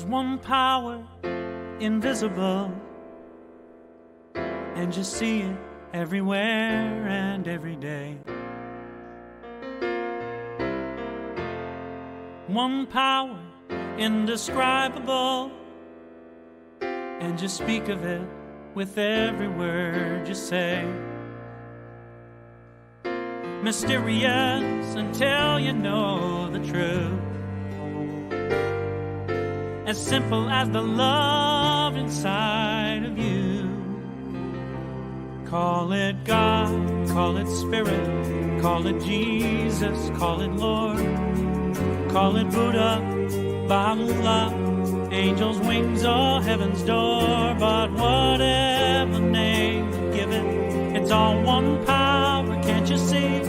one power, invisible, and you see it everywhere and every day. One power, indescribable, and you speak of it with every word you say. Mysterious until you know the truth. As simple as the love inside of you. Call it God, call it Spirit, call it Jesus, call it Lord, call it Buddha, Baha'u'llah, angels' wings or heaven's door. But whatever name you give it, it's all one power, can't you see?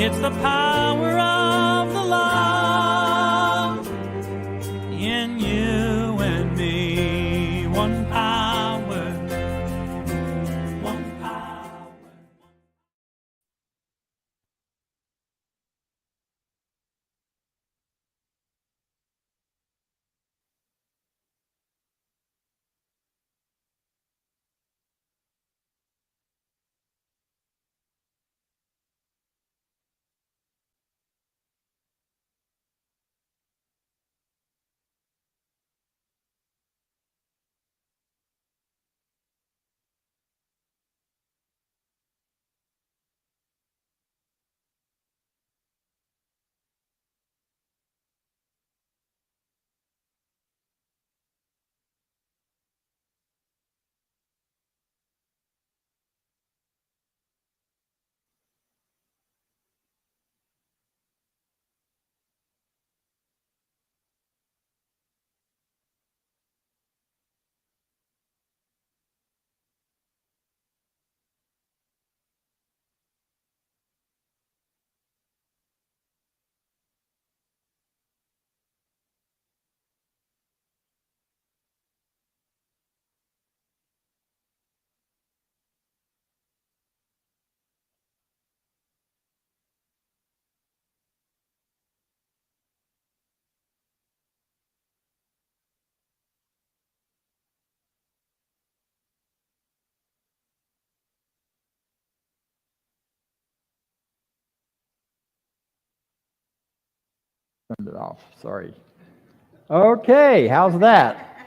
It's the power of the love in you and me. One power, one power. Turned it off. Sorry. Okay, how's that?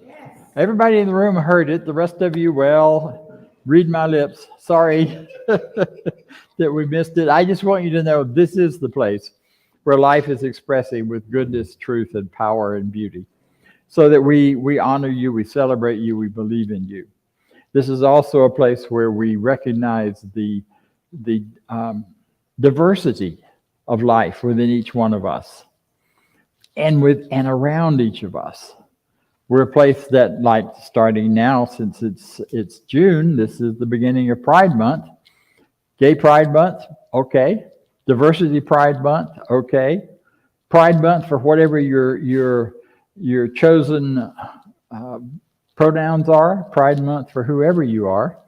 Yes. Everybody in the room heard it. The rest of you, well, read my lips. Sorry that we missed it. I just want you to know this is the place where life is expressing with goodness, truth, and power and beauty. So that we honor you, we celebrate you, we believe in you. This is also a place where we recognize the diversity of life within each one of us and around each of us. We're a place that, like, starting now, since it's June, this is the beginning of Pride Month. Gay Pride Month, okay. Diversity Pride Month, okay. Pride Month for whatever your chosen pronouns are. Pride Month for whoever you are.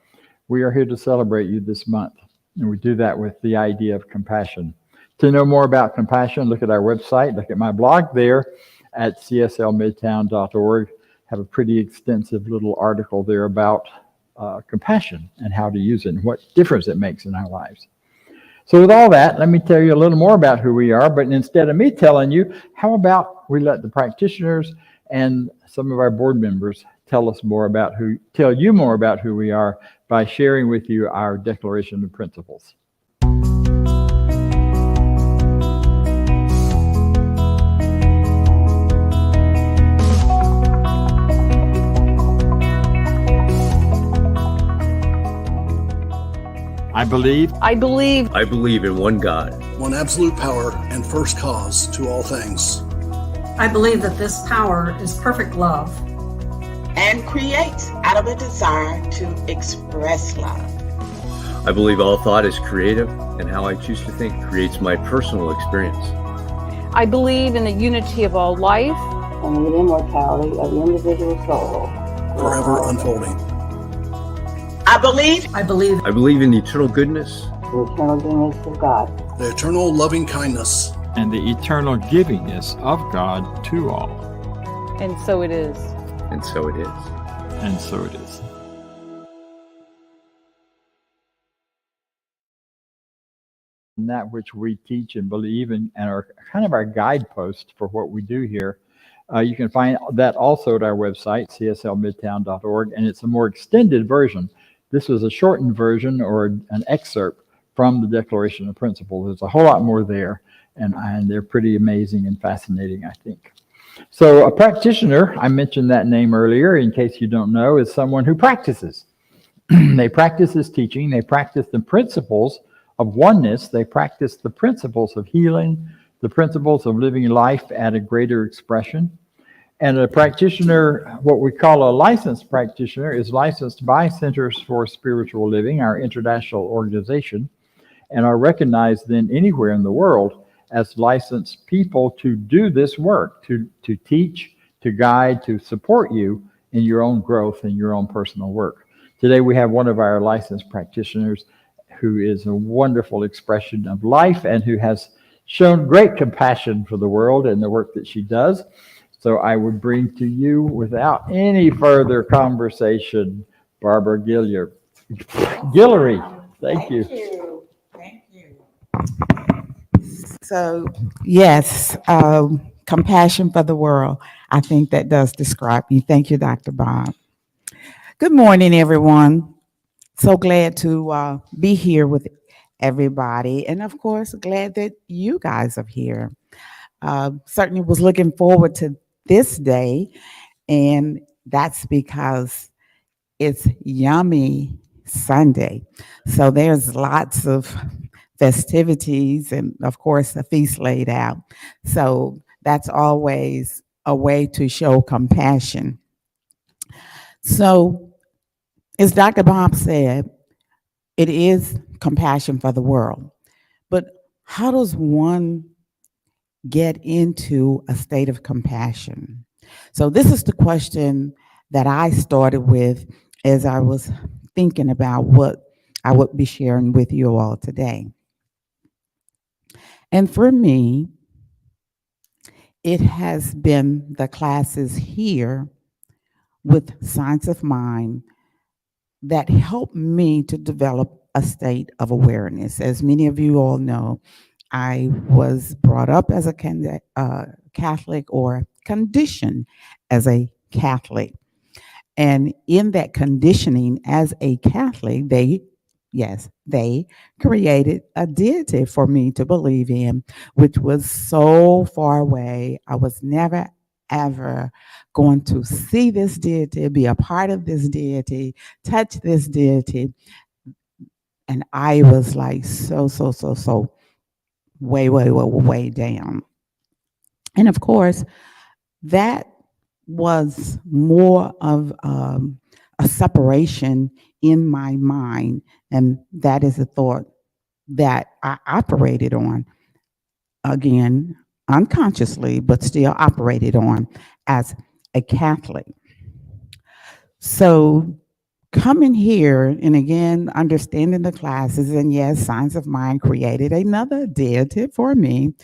We are here to celebrate you this month, and we do that with the idea of compassion. To know more about compassion, look at our website, look at my blog there at cslmidtown.org. Have a pretty extensive little article there about compassion and how to use it and what difference it makes in our lives. So with all that, let me tell you a little more about who we are, but instead of me telling you, how about we let the practitioners and some of our board members tell you more about who we are by sharing with you our Declaration of Principles. I believe in one God, one absolute power and first cause to all things. I believe that this power is perfect love and creates out of a desire to express love. I believe all thought is creative, and how I choose to think creates my personal experience. I believe in the unity of all life and the immortality of the individual soul, forever unfolding. I believe in the eternal goodness, the eternal goodness of God, the eternal loving kindness, and the eternal givingness of God to all. And so it is. And so it is. And so it is. And that which we teach and believe in and are kind of our guideposts for what we do here. You can find that also at our website, cslmidtown.org, and it's a more extended version. This was a shortened version or an excerpt from the Declaration of Principles. There's a whole lot more there, and they're pretty amazing and fascinating, I think. So a practitioner, I mentioned that name earlier, in case you don't know, is someone who practices. They practice this teaching. They practice the principles of oneness. They practice the principles of healing, the principles of living life at a greater expression. And a practitioner, what we call a licensed practitioner, is licensed by Centers for Spiritual Living, our international organization, and are recognized then anywhere in the world as licensed people to do this work, to teach, to guide, to support you in your own growth and your own personal work. Today we have one of our licensed practitioners who is a wonderful expression of life and who has shown great compassion for the world and the work that she does. So I would bring to you, without any further conversation, Barbara Guillory. Thank you. Thank you. So, yes, compassion for the world. I think that does describe me. Thank you, Dr. Bob. Good morning, everyone. So glad to be here with everybody. And of course, glad that you guys are here. Certainly was looking forward to this day. And that's because it's Yummy Sunday. So there's lots of festivities and, of course, a feast laid out. So that's always a way to show compassion. So, as Dr. Bob said, it is compassion for the world. But how does one get into a state of compassion? So this is the question that I started with as I was thinking about what I would be sharing with you all today. And for me, it has been the classes here with Science of Mind that helped me to develop a state of awareness. As many of you all know, I was brought up as a Catholic, or conditioned as a Catholic. And in that conditioning as a Catholic, they created a deity for me to believe in, which was so far away. I was never, ever going to see this deity, be a part of this deity, touch this deity. And I was like so way down. And of course, that was more of a separation in my mind. And that is a thought that I operated on, again, unconsciously, but still operated on as a Catholic. So coming here and again, understanding the classes, and yes, Science of Mind created another deity for me.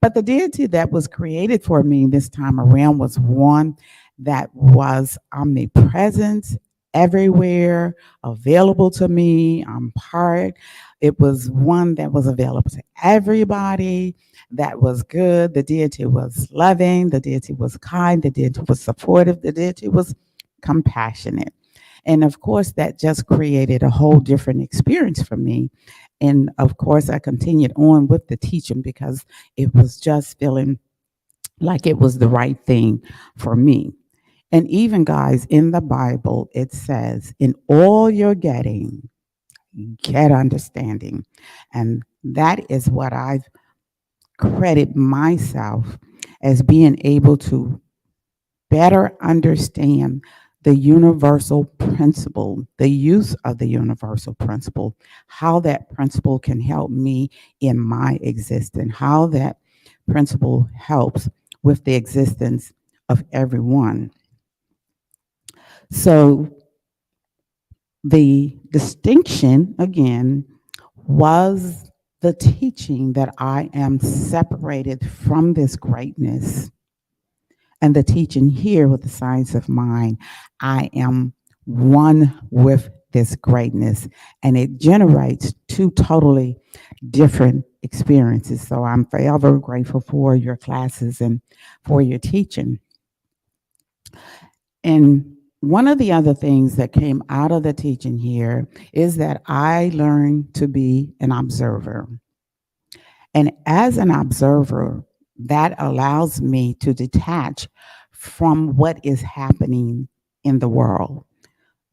But the deity that was created for me this time around was one that was omnipresent, everywhere, available to me. I'm part. It was one that was available to everybody, that was good. The deity was loving. The deity was kind. The deity was supportive. The deity was compassionate. And of course, that just created a whole different experience for me. And of course, I continued on with the teaching because it was just feeling like it was the right thing for me. And even, guys, in the Bible, it says, in all you're getting, get understanding. And that is what I've credited myself as being able to better understand the universal principle, the use of the universal principle, how that principle can help me in my existence, how that principle helps with the existence of everyone. So the distinction, again, was the teaching that I am separated from this greatness. and the teaching here with the science of mind, I am one with this greatness, and it generates two totally different experiences. So I'm forever grateful for your classes and for your teaching. And one of the other things that came out of the teaching here is that I learned to be an observer. And as an observer, that allows me to detach from what is happening in the world.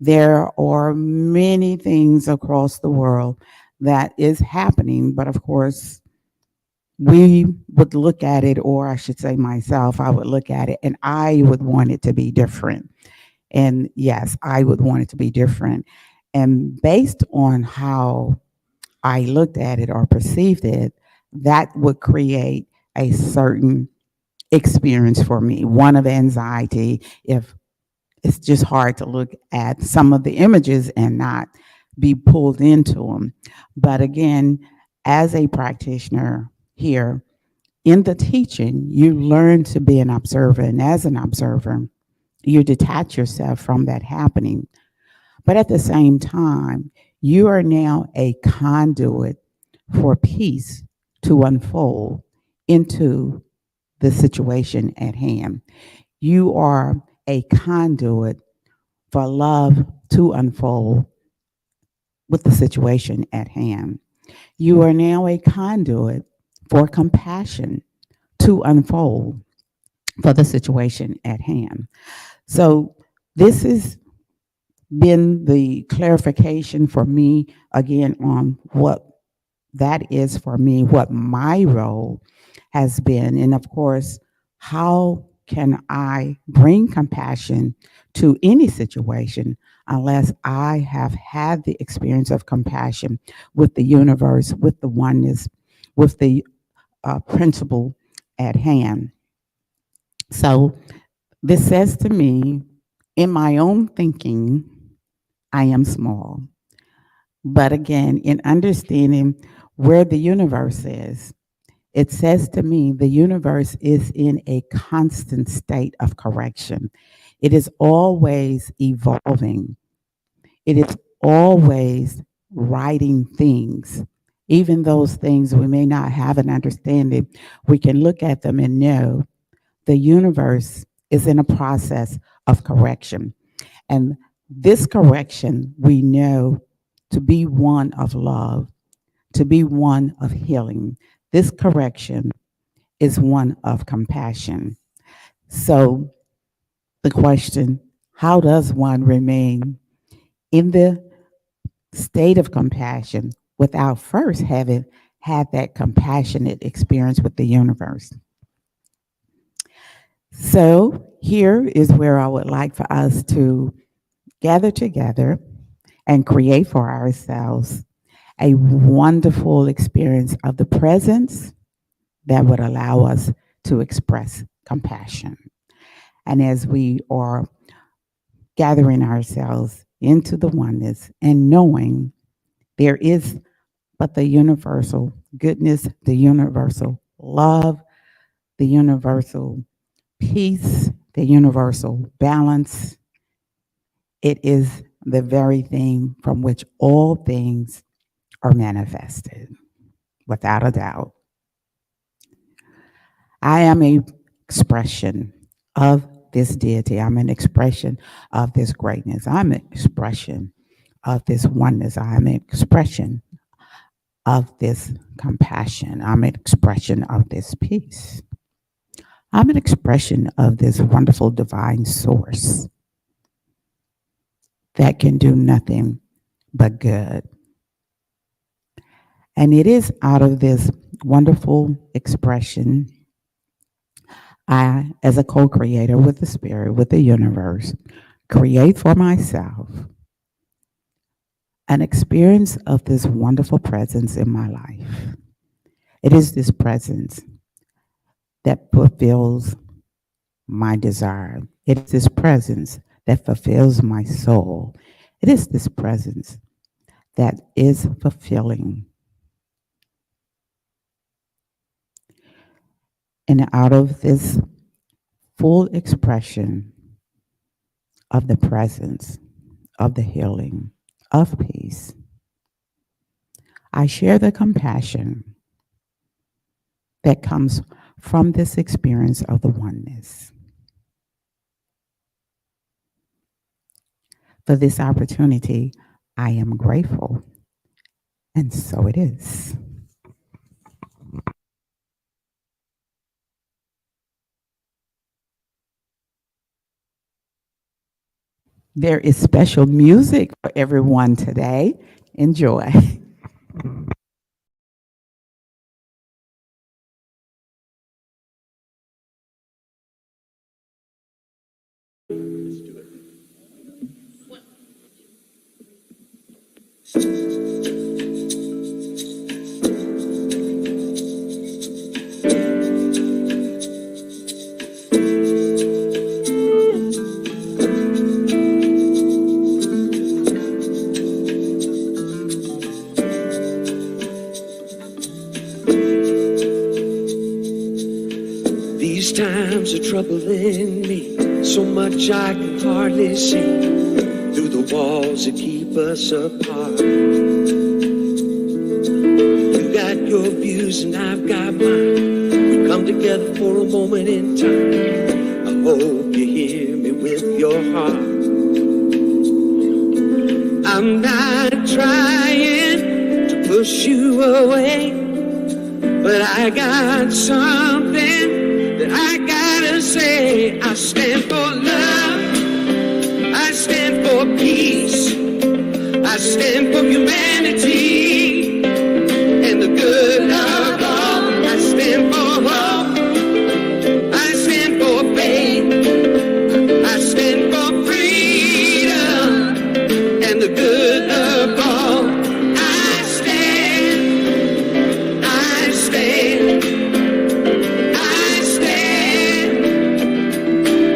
There are many things across the world that is happening, but of course, we would look at it, or I should say myself, I would look at it and I would want it to be different. And yes, I would want it to be different. And based on how I looked at it or perceived it, that would create a certain experience for me, one of anxiety, if it's just hard to look at some of the images and not be pulled into them. But again, as a practitioner here, in the teaching, you learn to be an observer. And as an observer, you detach yourself from that happening. But at the same time, you are now a conduit for peace to unfold into the situation at hand. You are a conduit for love to unfold with the situation at hand. You are now a conduit for compassion to unfold for the situation at hand. So this has been the clarification for me again on what that is for me, what my role has been. And of course, how can I bring compassion to any situation unless I have had the experience of compassion with the universe, with the oneness, with the principle at hand. So this says to me, in my own thinking, I am small. But again, in understanding where the universe is, it says to me the universe is in a constant state of correction. It is always evolving. It is always writing things. Even those things we may not have an understanding, we can look at them and know the universe is in a process of correction. And this correction we know to be one of love, to be one of healing. This correction is one of compassion. So the question, how does one remain in the state of compassion without first having had that compassionate experience with the universe? So here is where I would like for us to gather together and create for ourselves a wonderful experience of the presence that would allow us to express compassion. And as we are gathering ourselves into the oneness and knowing there is but the universal goodness, the universal love, the universal peace, the universal balance, it is the very thing from which all things are manifested, without a doubt. I am an expression of this deity. I'm an expression of this greatness. I'm an expression of this oneness. I'm an expression of this compassion. I'm an expression of this peace. I'm an expression of this wonderful divine source that can do nothing but good. And it is out of this wonderful expression, I, as a co-creator with the spirit, with the universe, create for myself an experience of this wonderful presence in my life. It is this presence that fulfills my desire. It is this presence that fulfills my soul. It is this presence that is fulfilling. And out of this full expression of the presence, of the healing, of peace. I share the compassion that comes from this experience of the oneness. For this opportunity, I am grateful, and so it is. There is special music for everyone today. Enjoy. These times are troubling me, so much I can hardly see through the walls that keep us apart. You got your views and I've got mine. We come together for a moment in time. I hope you hear me with your heart. I'm not trying to push you away, but I got something that I gotta say. I stand for love, I stand for peace, I stand for humanity and the good of all. I stand for hope, I stand for faith, I stand for freedom and the good of all. I stand, I stand.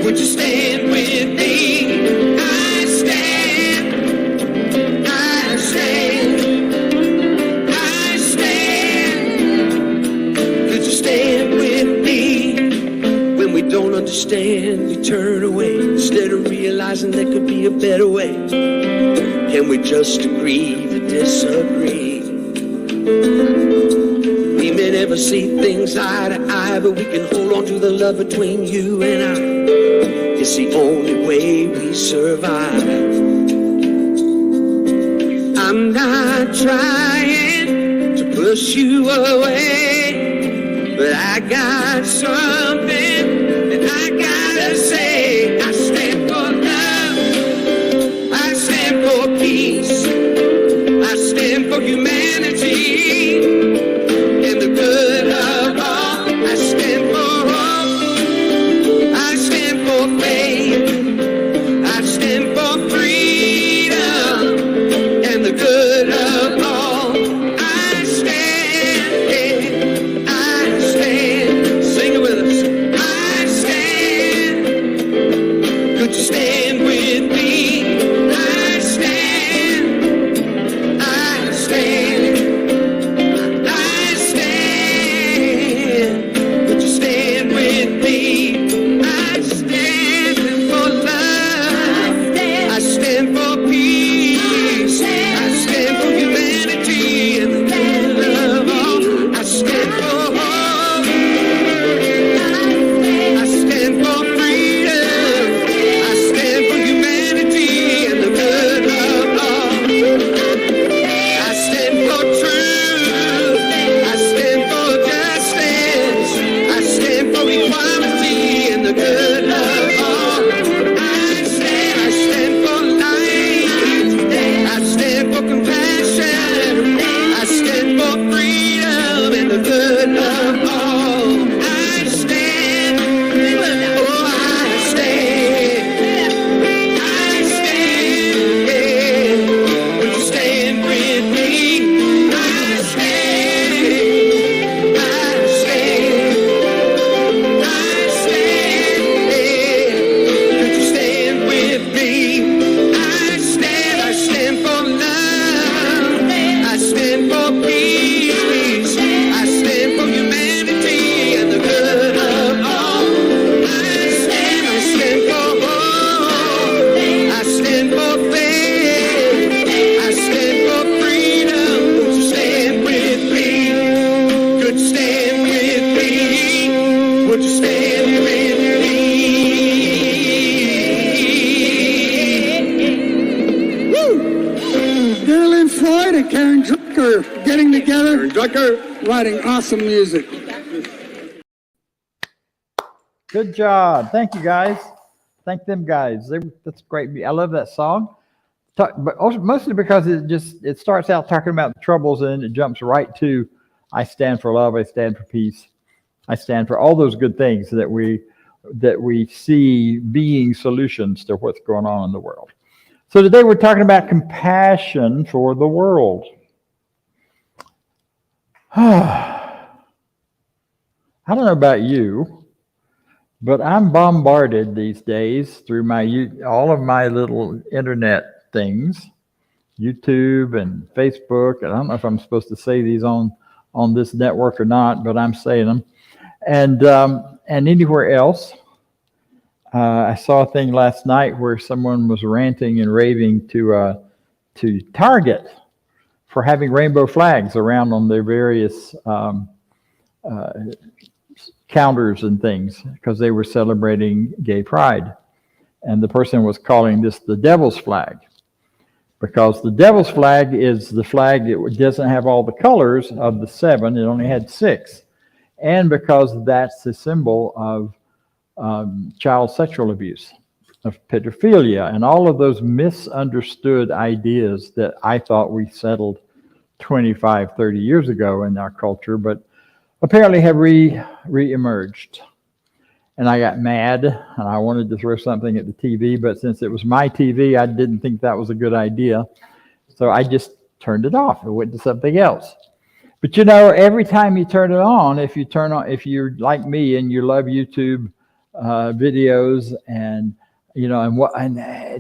Would you stand with me? I stand, I stand, I stand. Could you stand with me? When we don't understand, we turn away instead of realizing there could be a better way. Can we just agree to disagree? We may never see things eye to eye, but we can hold on to the love between you and I. It's the only way we survive. I'm not trying to push you away, but I got something that I gotta say. I stand for love, I stand for peace, I stand for humanity and the good of all. I stand for hope, I stand for faith, I stand for freedom and the good of all. I stand, I stand. Sing it with us. I stand. Could you stand with me? I stand, I stand. getting together, Karen Drucker, writing awesome music. Good job. Thank you, guys. Thank them guys. That's great. I love that song. But also mostly because it starts out talking about the troubles and it jumps right to I stand for love, I stand for peace, I stand for all those good things that we see being solutions to what's going on in the world. So today we're talking about compassion for the world. I don't know about you, but I'm bombarded these days through all of my little internet things, YouTube and Facebook. And I don't know if I'm supposed to say these on this network or not, but I'm saying them. And anywhere else. I saw a thing last night where someone was ranting and raving to Target for having rainbow flags around on their various counters and things because they were celebrating gay pride. And the person was calling this the devil's flag because the devil's flag is the flag that doesn't have all the colors of the 7. It only had 6. And because that's the symbol of child sexual abuse, of pedophilia, and all of those misunderstood ideas that I thought we settled 25, 30 years ago in our culture, but apparently have re-emerged. And I got mad, and I wanted to throw something at the TV, but since it was my TV, I didn't think that was a good idea. So I just turned it off and went to something else. But you know, every time you turn it on, if you're like me and you love YouTube videos and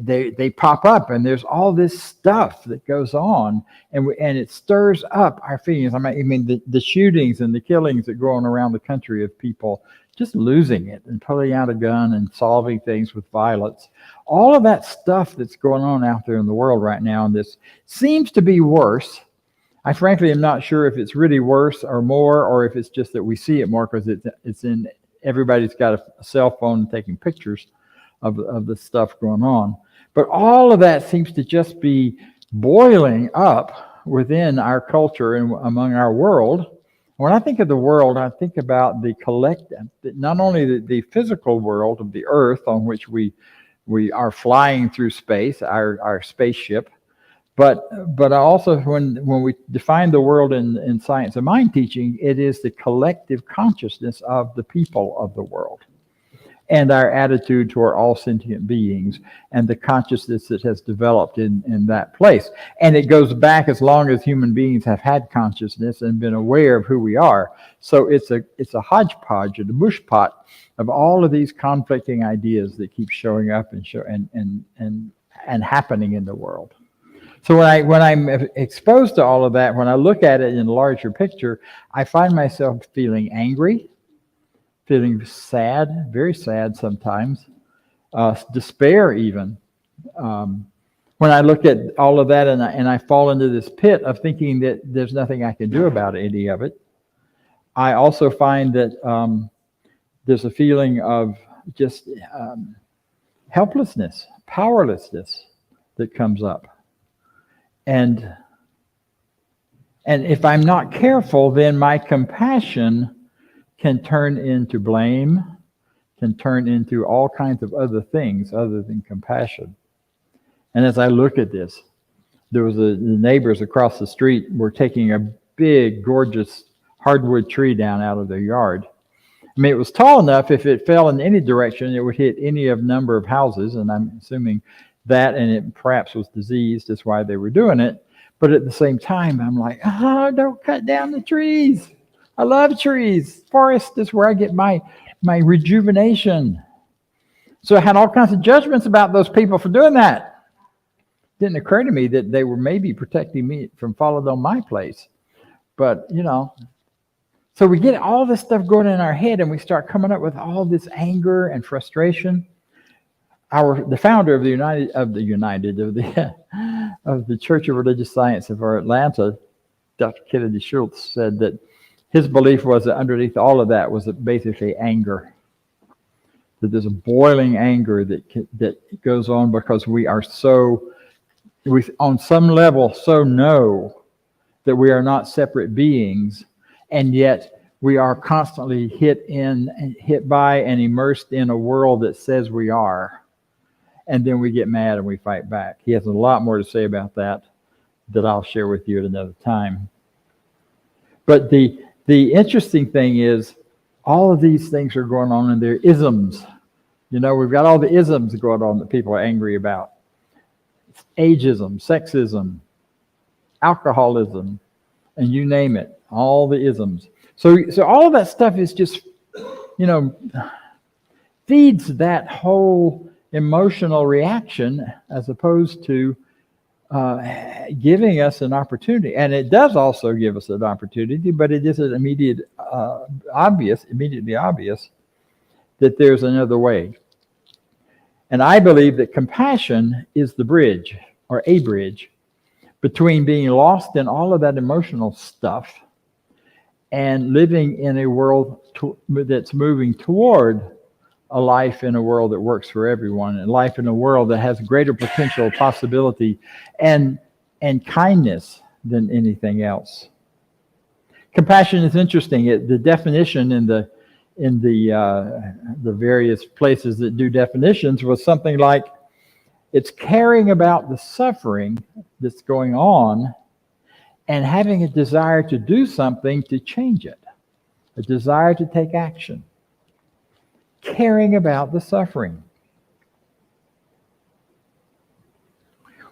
they pop up and there's all this stuff that goes on and it stirs up our feelings. I mean the shootings and the killings that go on around the country of people just losing it and pulling out a gun and solving things with violence. All of that stuff that's going on out there in the world right now, and this seems to be worse. I frankly am not sure if it's really worse or more, or if it's just that we see it more because it's in everybody's got a cell phone taking pictures of the stuff going on. But all of that seems to just be boiling up within our culture and among our world. When I think of the world, I think about the collective, not only the physical world of the earth on which we are flying through space, our spaceship, but also when we define the world in science and mind teaching, it is the collective consciousness of the people of the world and our attitude toward all sentient beings and the consciousness that has developed in that place. And it goes back as long as human beings have had consciousness and been aware of who we are. So it's a hodgepodge, a mushpot of all of these conflicting ideas that keep showing up and happening in the world. So when I'm exposed to all of that, when I look at it in a larger picture, I find myself feeling angry, feeling sad, very sad sometimes, despair even. When I look at all of that and I fall into this pit of thinking that there's nothing I can do about any of it, I also find that there's a feeling of just helplessness, powerlessness that comes up. And if I'm not careful, then my compassion can turn into blame, can turn into all kinds of other things other than compassion. And as I look at this, there was the neighbors across the street were taking a big, gorgeous hardwood tree down out of their yard. I mean, it was tall enough, if it fell in any direction, it would hit any of number of houses, and I'm assuming that, and it perhaps was diseased, is why they were doing it. But at the same time, I'm like, don't cut down the trees. I love trees. Forest is where I get my rejuvenation. So I had all kinds of judgments about those people for doing that. Didn't occur to me that they were maybe protecting me from falling on my place. But, so we get all this stuff going in our head and we start coming up with all this anger and frustration. The founder of the Church of Religious Science of Atlanta, Dr. Kennedy Schultz, said that his belief was that underneath all of that was basically anger. That there's a boiling anger that goes on because we are on some level so know that we are not separate beings, and yet we are constantly hit by and immersed in a world that says we are. And then we get mad and we fight back. He has a lot more to say about that I'll share with you at another time. But the interesting thing is, all of these things are going on and they're isms. You know, we've got all the isms going on that people are angry about. Ageism, sexism, alcoholism, and you name it, all the isms. So all of that stuff is just, you know, feeds that whole emotional reaction as opposed to giving us an opportunity. And it does also give us an opportunity, but it isn't immediately obvious that there's another way. And I believe that compassion is the bridge, or a bridge, between being lost in all of that emotional stuff and living in a world that's moving toward a life in a world that works for everyone, and life in a world that has greater potential, possibility, and kindness than anything else. Compassion is interesting. The definition in the various places that do definitions was something like, it's caring about the suffering that's going on and having a desire to do something to change it, a desire to take action. Caring about the suffering.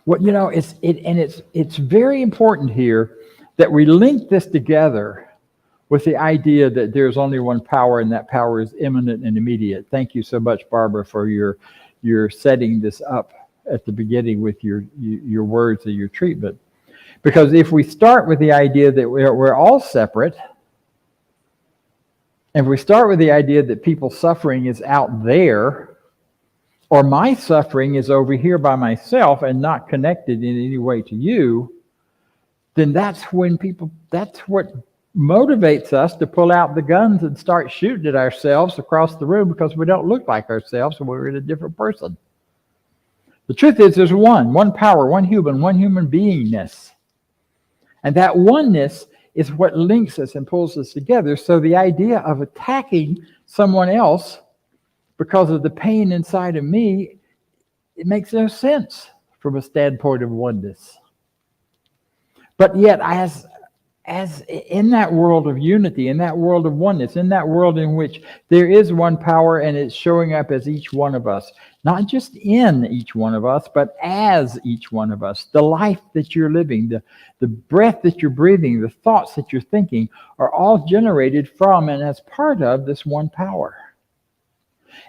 What, you know, it's very important here that we link this together with the idea that there's only one power, and that power is imminent and immediate. Thank you so much, Barbara, for your setting this up at the beginning with your words of your treatment. Because if we start with the idea that we're all separate, and if we start with the idea that people's suffering is out there, or my suffering is over here by myself and not connected in any way to you, then that's what motivates us to pull out the guns and start shooting at ourselves across the room, because we don't look like ourselves and we're in a different person. The truth is, there's one power, one human beingness. And that oneness is what links us and pulls us together. So the idea of attacking someone else because of the pain inside of me, it makes no sense from a standpoint of oneness. But yet, as in that world of unity, in that world of oneness, in that world in which there is one power and it's showing up as each one of us, not just in each one of us, but as each one of us. The life that you're living, the breath that you're breathing, the thoughts that you're thinking are all generated from and as part of this one power.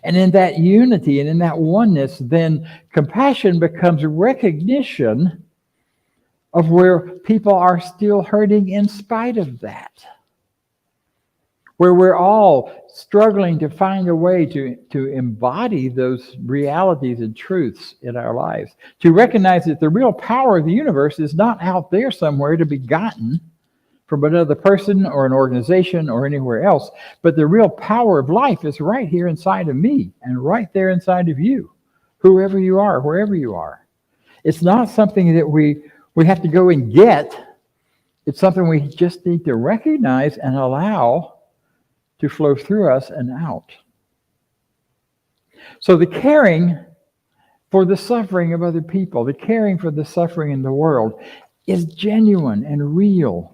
And in that unity and in that oneness, then compassion becomes recognition of where people are still hurting in spite of that. Where we're all struggling to find a way to embody those realities and truths in our lives. To recognize that the real power of the universe is not out there somewhere to be gotten from another person or an organization or anywhere else, but the real power of life is right here inside of me and right there inside of you, whoever you are, wherever you are. It's not something that we have to go and get. It's something we just need to recognize and allow to flow through us and out. So the caring for the suffering of other people, the caring for the suffering in the world is genuine and real.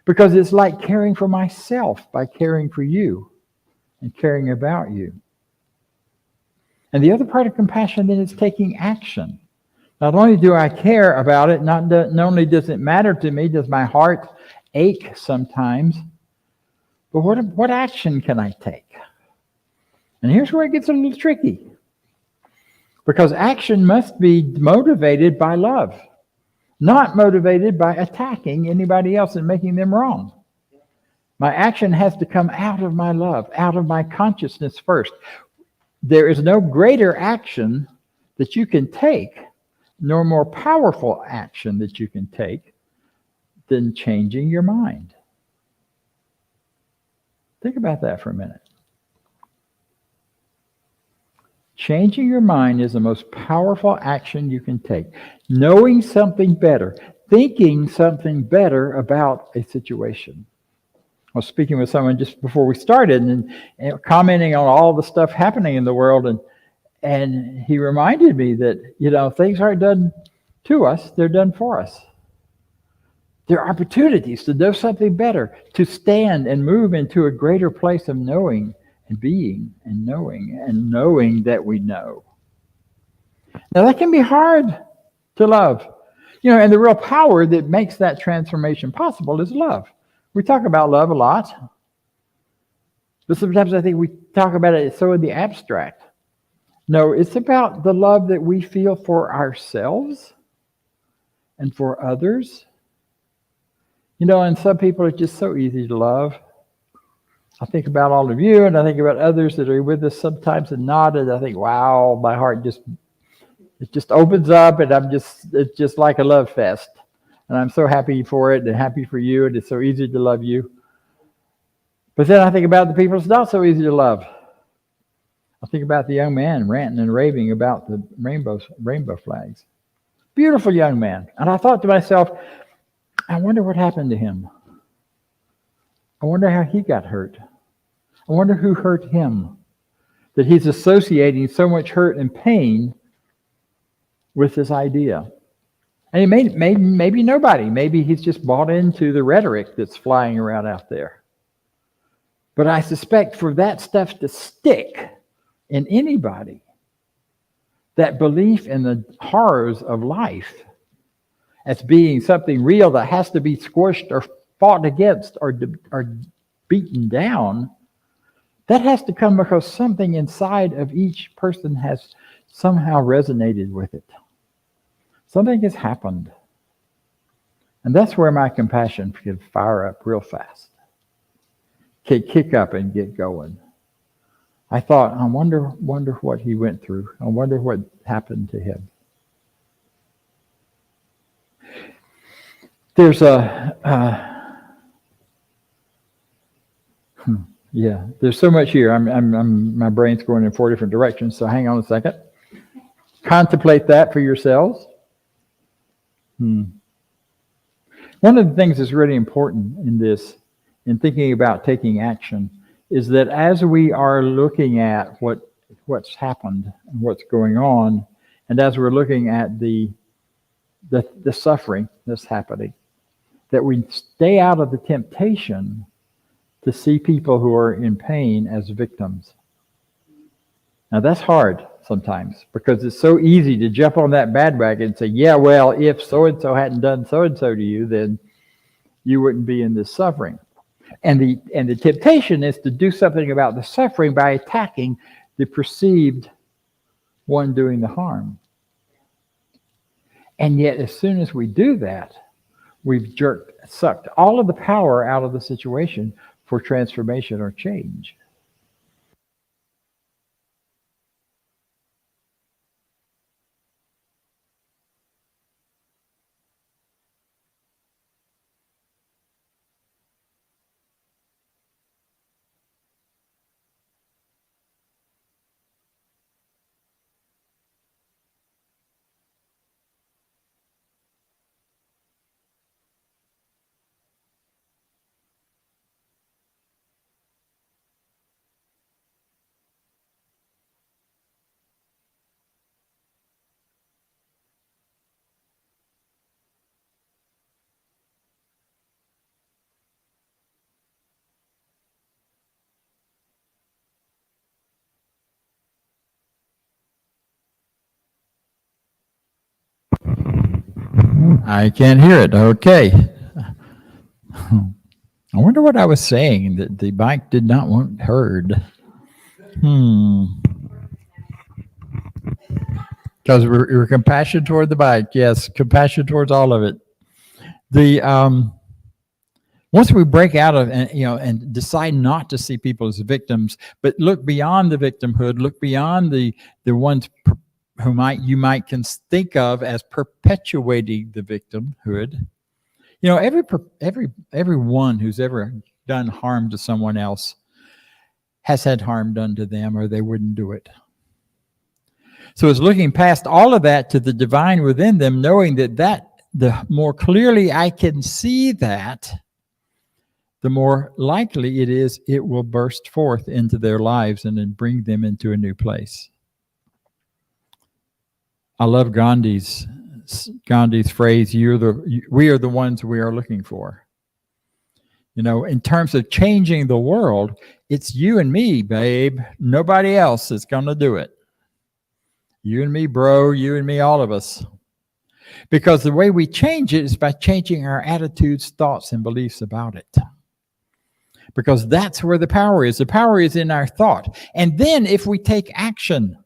Because it's like caring for myself by caring for you and caring about you. And the other part of compassion then is taking action. Not only do I care about it, not only does it matter to me, does my heart ache sometimes, but what action can I take? And here's where it gets a little tricky. Because action must be motivated by love, not motivated by attacking anybody else and making them wrong. My action has to come out of my love, out of my consciousness first. There is no greater action that you can take, nor more powerful action that you can take than changing your mind. Think about that for a minute. Changing your mind is the most powerful action you can take. Knowing something better, thinking something better about a situation. I was speaking with someone just before we started and commenting on all the stuff happening in the world, and he reminded me that, things aren't done to us, they're done for us. There are opportunities to do something better, to stand and move into a greater place of knowing and being and knowing that we know. Now that can be hard to love. And the real power that makes that transformation possible is love. We talk about love a lot, but sometimes I think we talk about it so in the abstract. No, it's about the love that we feel for ourselves and for others. And some people are just so easy to love. I think about all of you, and I think about others that are with us sometimes and not, and I think, wow, my heart just opens up, and it's just like a love fest. And I'm so happy for it and happy for you, and it's so easy to love you. But then I think about the people it's not so easy to love. I think about the young man ranting and raving about the rainbow flags. Beautiful young man. And I thought to myself, I wonder what happened to him. I wonder how he got hurt. I wonder who hurt him, that he's associating so much hurt and pain with this idea. And maybe nobody. Maybe he's just bought into the rhetoric that's flying around out there. But I suspect for that stuff to stick in anybody, that belief in the horrors of life as being something real that has to be squished or fought against or beaten down, that has to come because something inside of each person has somehow resonated with it. Something has happened. And that's where my compassion can fire up real fast. Can kick up and get going. I thought, I wonder what he went through. I wonder what happened to him. There's there's so much here. My brain's going in 4 different directions, so hang on a second. Contemplate that for yourselves. One of the things that's really important in this, in thinking about taking action, is that as we are looking at what's happened and what's going on, and as we're looking at the suffering that's happening, that we stay out of the temptation to see people who are in pain as victims. Now that's hard sometimes, because it's so easy to jump on that bandwagon and say, yeah, well, if so-and-so hadn't done so-and-so to you, then you wouldn't be in this suffering. And the temptation is to do something about the suffering by attacking the perceived one doing the harm. And yet, as soon as we do that, we've sucked all of the power out of the situation for transformation or change. I can't hear it. Okay. I wonder what I was saying that the mic did not want heard. Because we're compassion toward the mic. Yes, compassion towards all of it. Once we break out of and decide not to see people as victims, but look beyond the victimhood, look beyond the ones who you might think of as perpetuating the victimhood. Everyone who's ever done harm to someone else has had harm done to them, or they wouldn't do it. So it's looking past all of that to the divine within them, knowing that the more clearly I can see that, the more likely it is it will burst forth into their lives and then bring them into a new place. I love Gandhi's phrase, we are the ones we are looking for. You know, in terms of changing the world, it's you and me, babe. Nobody else is going to do it. You and me, bro, you and me, all of us. Because the way we change it is by changing our attitudes, thoughts, and beliefs about it. Because that's where the power is. The power is in our thought. And then if we take action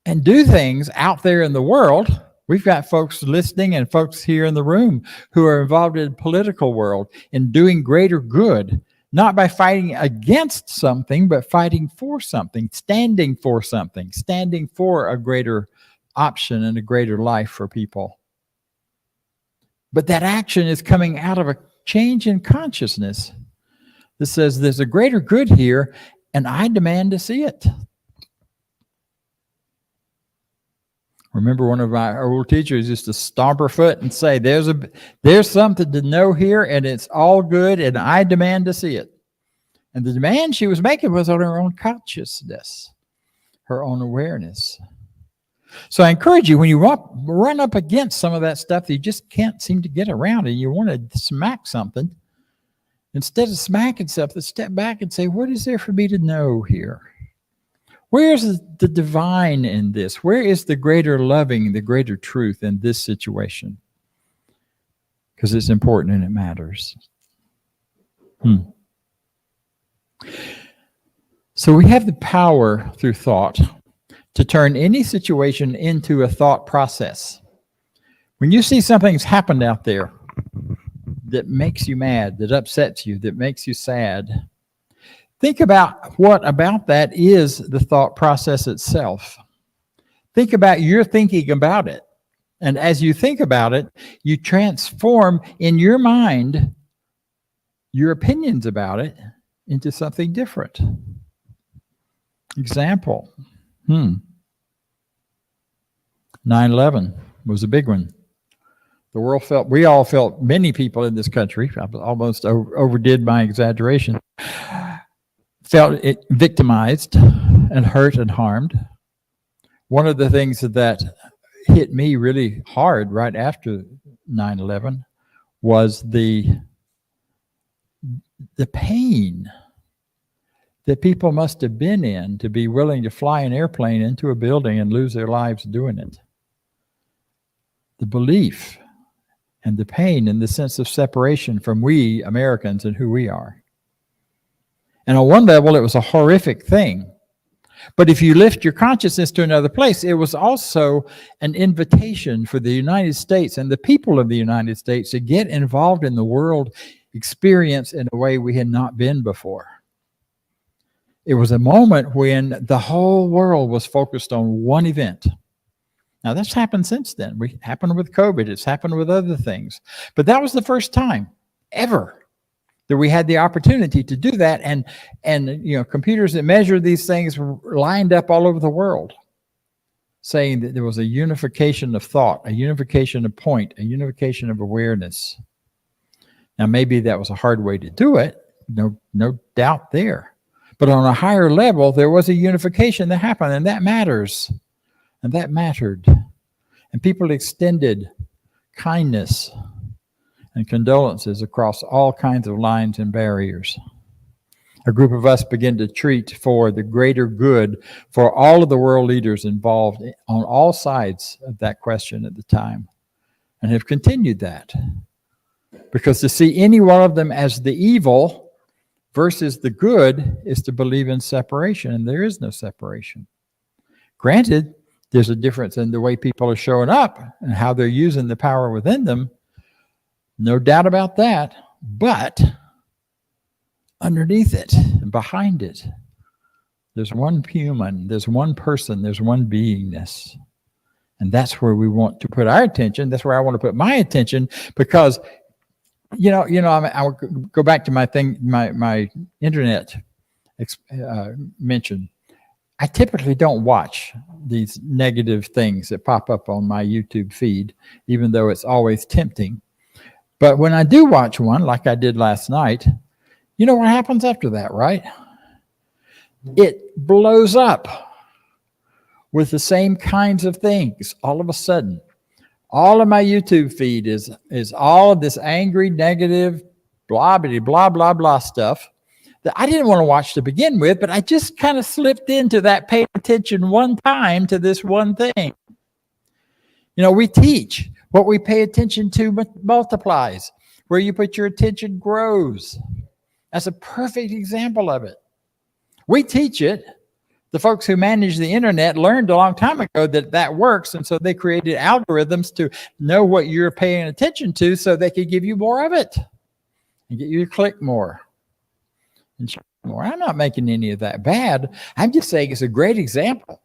and do things out there in the world, we've got folks listening and folks here in the room who are involved in the political world in doing greater good, not by fighting against something, but fighting for something, standing for something, standing for a greater option and a greater life for people. But that action is coming out of a change in consciousness that says there's a greater good here, and I demand to see it. Remember, one of my old teachers used to stomp her foot and say, there's something to know here, and it's all good, and I demand to see it. And the demand she was making was on her own consciousness, her own awareness. So I encourage you, when you run up against some of that stuff that you just can't seem to get around and you want to smack something, instead of smacking something, step back and say, what is there for me to know here? Where is the divine in this? Where is the greater loving, the greater truth in this situation? Because it's important and it matters. So we have the power through thought to turn any situation into a thought process. When you see something's happened out there that makes you mad, that upsets you, that makes you sad, think about what about that is the thought process itself. Think about your thinking about it. And as you think about it, you transform in your mind your opinions about it into something different. Example. 9/11 was a big one. The world we all felt, many people in this country, I almost overdid my exaggeration, felt it victimized and hurt and harmed. One of the things that hit me really hard right after 9/11 was the pain that people must have been in to be willing to fly an airplane into a building and lose their lives doing it. The belief and the pain and the sense of separation from we Americans and who we are. And on one level, it was a horrific thing. But if you lift your consciousness to another place, it was also an invitation for the United States and the people of the United States to get involved in the world experience in a way we had not been before. It was a moment when the whole world was focused on one event. Now, that's happened since then. It happened with COVID. It's happened with other things. But that was the first time ever that we had the opportunity to do that. And you know, computers that measure these things were lined up all over the world, saying that there was a unification of thought, a unification of point, a unification of awareness. Now, maybe that was a hard way to do it. No doubt there. But on a higher level, there was a unification that happened, and that matters. And that mattered. And people extended kindness and condolences across all kinds of lines and barriers. A group of us began to treat for the greater good for all of the world leaders involved on all sides of that question at the time, and have continued that. Because to see any one of them as the evil versus the good is to believe in separation, and there is no separation. Granted, there's a difference in the way people are showing up and how they're using the power within them. No doubt about that. But underneath it and behind it, there's one human, there's one person, there's one beingness. And that's where we want to put our attention. That's where I want to put my attention, because, I'll go back to my internet mention. I typically don't watch these negative things that pop up on my YouTube feed, even though it's always tempting. But when I do watch one, like I did last night, you know what happens after that, right? It blows up with the same kinds of things. All of a sudden, all of my YouTube feed is all of this angry, negative, blah, blah, blah, blah stuff that I didn't want to watch to begin with, but I just kind of slipped into that pay attention one time to this one thing. You know, we teach what we pay attention to multiplies. Where you put your attention grows. That's a perfect example of it. We teach it. The folks who manage the internet learned a long time ago that works, and so they created algorithms to know what you're paying attention to so they could give you more of it and get you to click more. And more. I'm not making any of that bad. I'm just saying it's a great example.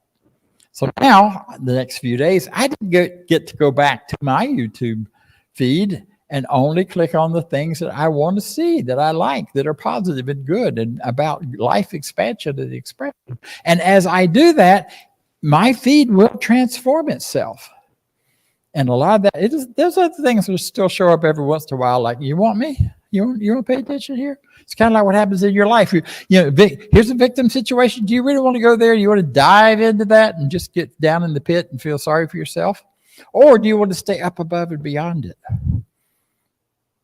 So now, the next few days, I didn't get to go back to my YouTube feed and only click on the things that I want to see, that I like, that are positive and good, and about life expansion and expression. And as I do that, my feed will transform itself. And a lot of that, there's other things that still show up every once in a while, like, you want me? You want to pay attention here? It's kind of like what happens in your life. Here's a victim situation. Do you really want to go there? Do you want to dive into that and just get down in the pit and feel sorry for yourself? Or do you want to stay up above and beyond it?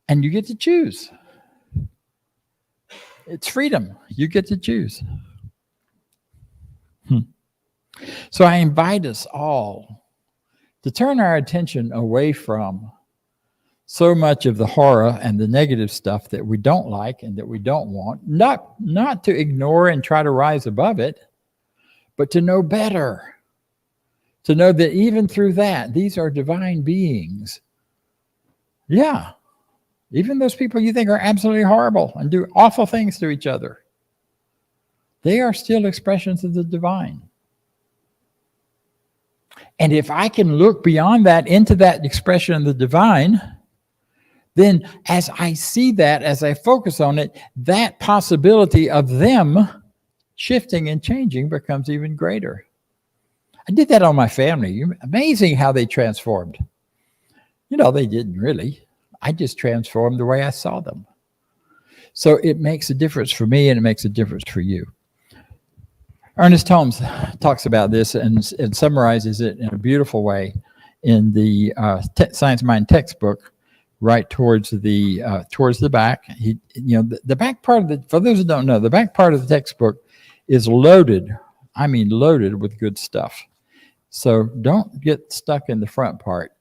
And you get to choose. It's freedom. You get to choose. So I invite us all to turn our attention away from so much of the horror and the negative stuff that we don't like and that we don't want, not to ignore and try to rise above it, but to know better, to know that even through that, these are divine beings. Yeah, even those people you think are absolutely horrible and do awful things to each other, they are still expressions of the divine. And if I can look beyond that into that expression of the divine, then as I see that, as I focus on it, that possibility of them shifting and changing becomes even greater. I did that on my family. Amazing how they transformed. You know, they didn't really. I just transformed the way I saw them. So it makes a difference for me, and it makes a difference for you. Ernest Holmes talks about this and summarizes it in a beautiful way in the Science Mind textbook, right towards the back. The back part of for those who don't know, the back part of the textbook is loaded. I mean, loaded with good stuff. So don't get stuck in the front part.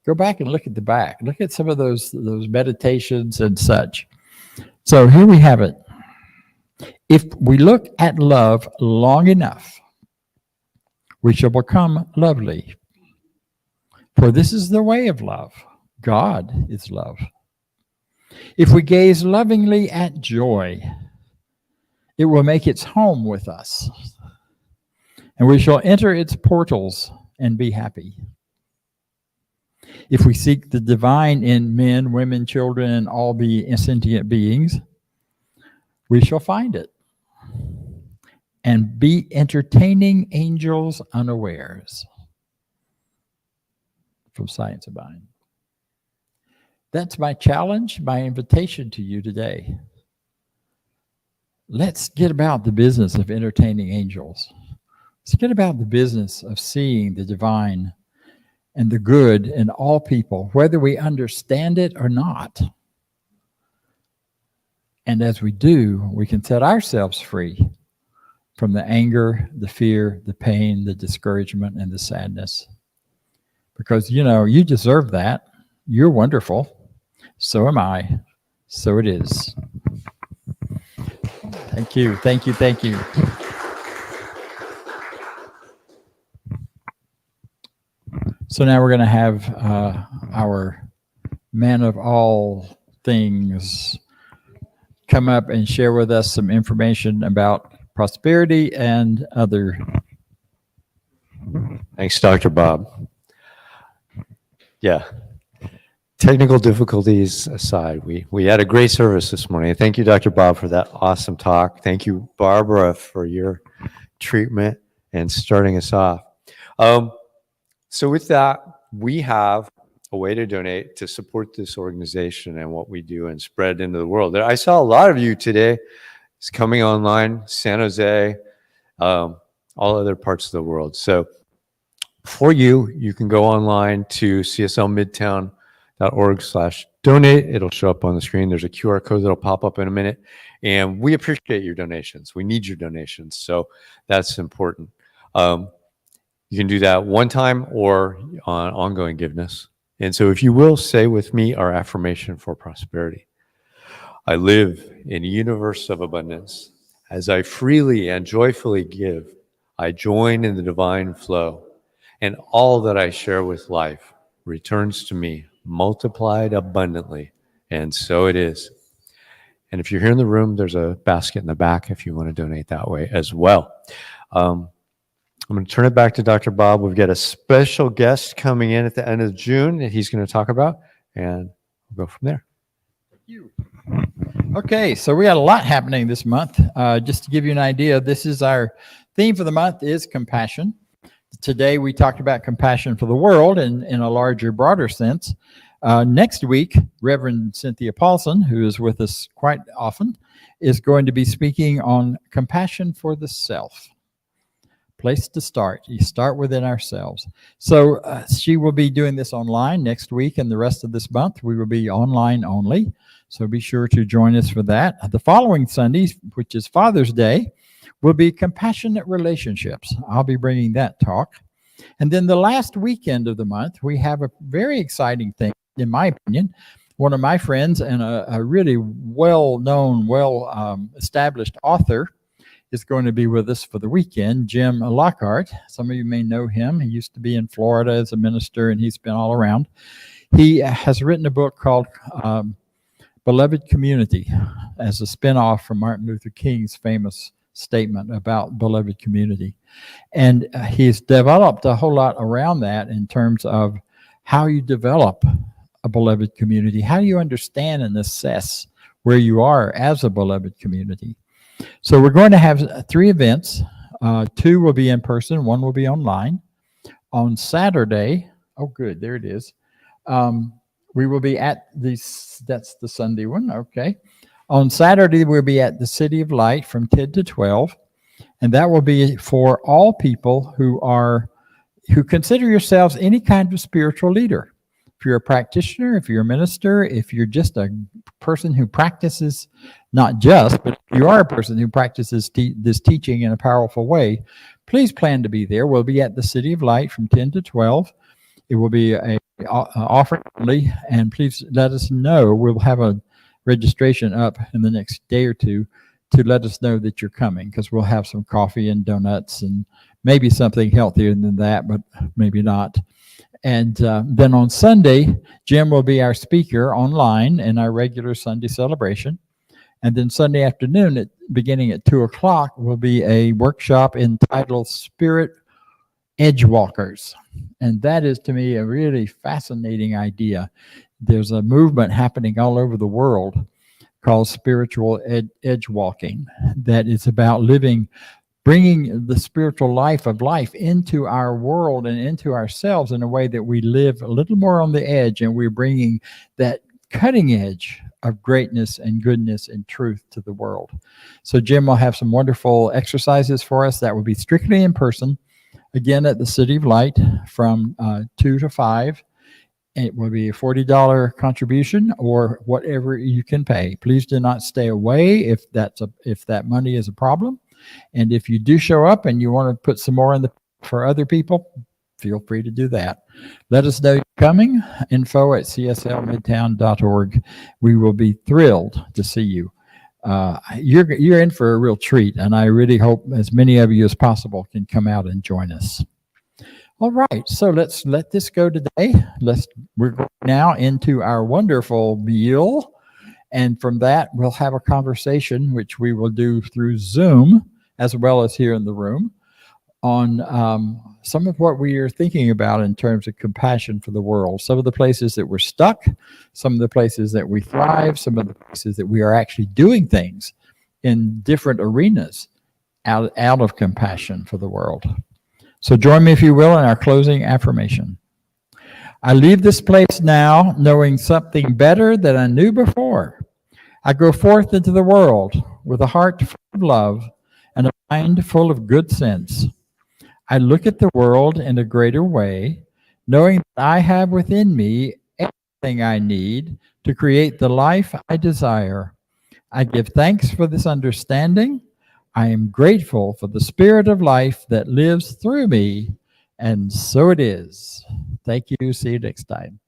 Go back and look at the back. Look at some of those meditations and such. So here we have it. If we look at love long enough, we shall become lovely. For this is the way of love. God is love. If we gaze lovingly at joy, it will make its home with us, and we shall enter its portals and be happy. If we seek the divine in men, women, children, and all sentient beings, we shall find it and be entertaining angels unawares. From Science of Mind. That's my challenge, my invitation to you today. Let's get about the business of entertaining angels. Let's get about the business of seeing the divine and the good in all people, whether we understand it or not. And as we do, we can set ourselves free from the anger, the fear, the pain, the discouragement, and the sadness. Because, you deserve that. You're wonderful. So am I. So it is. Thank you. Thank you. Thank you. So now we're going to have our man of all things come up and share with us some information about prosperity and other. Thanks, Dr. Bob. Yeah. Technical difficulties aside, we had a great service this morning. Thank you, Dr. Bob, for that awesome talk. Thank you, Barbara, for your treatment. and starting us off. So with that, we have a way to donate to support this organization and what we do and spread into the world. I saw a lot of you today. It's coming online, San Jose, all other parts of the world. So for you, you can go online to cslmidtown.org/donate. It'll show up on the screen. There's a QR code that'll pop up in a minute. And we appreciate your donations. We need your donations. So that's important. You can do that one time or on ongoing giveness. And so if you will, say with me our affirmation for prosperity. I live in a universe of abundance. As I freely and joyfully give, I join in the divine flow, and all that I share with life returns to me multiplied abundantly. And so it is. And if you're here in the room, there's a basket in the back if you want to donate that way as well. I'm going to turn it back to Dr. Bob. We've got a special guest coming in at the end of June that he's going to talk about, and we'll go from there. Thank you. Okay, so we got a lot happening this month. Just to give you an idea, this is our theme for the month is compassion. Today we talked about compassion for the world in a larger, broader sense. Next week, Reverend Cynthia Paulson, who is with us quite often, is going to be speaking on compassion for the self. Place to start. You start within ourselves. So she will be doing this online next week, and the rest of this month we will be online only. So be sure to join us for that. The following Sunday, which is Father's Day, will be compassionate relationships. I'll be bringing that talk. And then the last weekend of the month, we have a very exciting thing, in my opinion. One of my friends and a really well-known, established author is going to be with us for the weekend, Jim Lockhart. Some of you may know him. He used to be in Florida as a minister, and he's been all around. He has written a book called Beloved Community as a spinoff from Martin Luther King's famous statement about beloved community. And he's developed a whole lot around that in terms of how you develop a beloved community. How do you understand and assess where you are as a beloved community? So we're going to have 3 events. 2 will be in person, 1 will be online. On Saturday, oh good, there it is. We will be at that's the Sunday one, okay. On Saturday, we'll be at the City of Light from 10 to 12, and that will be for all people who consider yourselves any kind of spiritual leader. If you're a practitioner, if you're a minister, if you're just a person who practices, not just, but if you are a person who practices this teaching in a powerful way, please plan to be there. We'll be at the City of Light from 10 to 12. It will be a offering only, and please let us know. We'll have a registration up in the next day or two to let us know that you're coming, because we'll have some coffee and donuts and maybe something healthier than that, but maybe not. And then on Sunday, Jim will be our speaker online in our regular Sunday celebration. And then Sunday afternoon, beginning at 2 o'clock, will be a workshop entitled Spirit Edgewalkers. And that is, to me, a really fascinating idea. There's a movement happening all over the world called spiritual edge walking that is about bringing the spiritual life of life into our world and into ourselves in a way that we live a little more on the edge, and we're bringing that cutting edge of greatness and goodness and truth to the world. So Jim will have some wonderful exercises for us that will be strictly in person, again at the City of Light from 2 to 5. It will be a $40 contribution or whatever you can pay. Please do not stay away if that money is a problem. And if you do show up and you want to put some more for other people, feel free to do that. Let us know you're coming. info@cslmidtown.org. We will be thrilled to see you. You're in for a real treat, and I really hope as many of you as possible can come out and join us. All right, so let's let this go today. We're going now into our wonderful meal, and from that we'll have a conversation, which we will do through Zoom as well as here in the room, on some of what we are thinking about in terms of compassion for the world. Some of the places that we're stuck, some of the places that we thrive, some of the places that we are actually doing things in different arenas out of compassion for the world. So join me, if you will, in our closing affirmation. I leave this place now knowing something better than I knew before. I go forth into the world with a heart full of love and a mind full of good sense. I look at the world in a greater way, knowing that I have within me everything I need to create the life I desire. I give thanks for this understanding. I am grateful for the spirit of life that lives through me, and so it is. Thank you. See you next time.